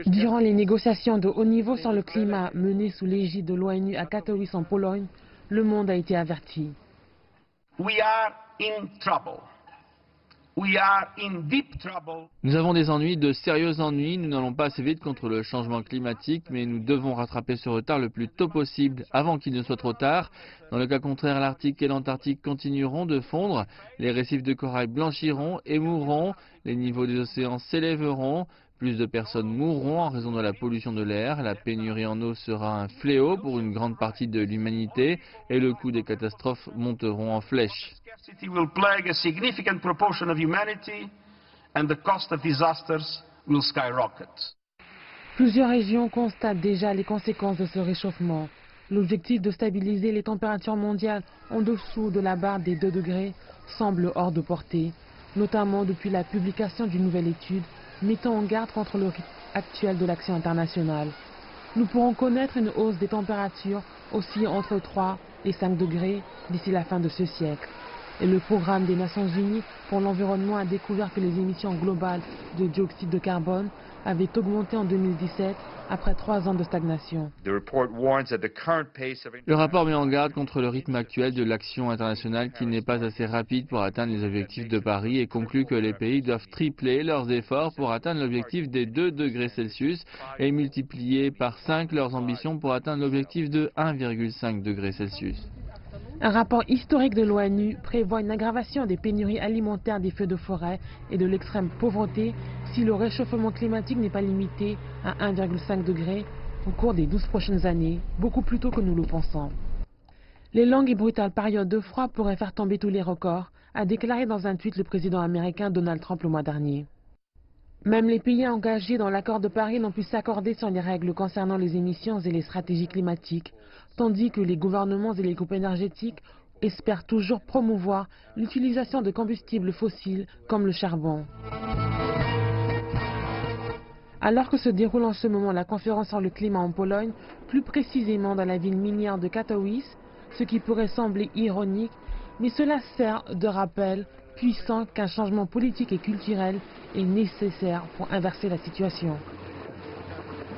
Durant les négociations de haut niveau sur le climat menées sous l'égide de l'ONU à Katowice en Pologne, le monde a été averti. Nous avons des ennuis, de sérieux ennuis. Nous n'allons pas assez vite contre le changement climatique, mais nous devons rattraper ce retard le plus tôt possible, avant qu'il ne soit trop tard. Dans le cas contraire, l'Arctique et l'Antarctique continueront de fondre, les récifs de corail blanchiront et mourront, les niveaux des océans s'élèveront, plus de personnes mourront en raison de la pollution de l'air, la pénurie en eau sera un fléau pour une grande partie de l'humanité et le coût des catastrophes monteront en flèche. Plusieurs régions constatent déjà les conséquences de ce réchauffement. L'objectif de stabiliser les températures mondiales en dessous de la barre des 2 degrés semble hors de portée, notamment depuis la publication d'une nouvelle étude mettant en garde contre le rythme actuel de l'action internationale. Nous pourrons connaître une hausse des températures aussi entre 3 et 5 degrés d'ici la fin de ce siècle. Et le programme des Nations Unies pour l'environnement a découvert que les émissions globales de dioxyde de carbone avaient augmenté en 2017 après 3 ans de stagnation. Le rapport met en garde contre le rythme actuel de l'action internationale qui n'est pas assez rapide pour atteindre les objectifs de Paris et conclut que les pays doivent tripler leurs efforts pour atteindre l'objectif des 2 degrés Celsius et multiplier par 5 leurs ambitions pour atteindre l'objectif de 1,5 degré Celsius. Un rapport historique de l'ONU prévoit une aggravation des pénuries alimentaires, des feux de forêt et de l'extrême pauvreté si le réchauffement climatique n'est pas limité à 1,5 degré au cours des 12 prochaines années, beaucoup plus tôt que nous le pensons. Les longues et brutales périodes de froid pourraient faire tomber tous les records, a déclaré dans un tweet le président américain Donald Trump le mois dernier. Même les pays engagés dans l'accord de Paris n'ont pu s'accorder sur les règles concernant les émissions et les stratégies climatiques, tandis que les gouvernements et les groupes énergétiques espèrent toujours promouvoir l'utilisation de combustibles fossiles comme le charbon. Alors que se déroule en ce moment la conférence sur le climat en Pologne, plus précisément dans la ville minière de Katowice, ce qui pourrait sembler ironique, mais cela sert de rappel puissant qu'un changement politique et culturel est nécessaire pour inverser la situation.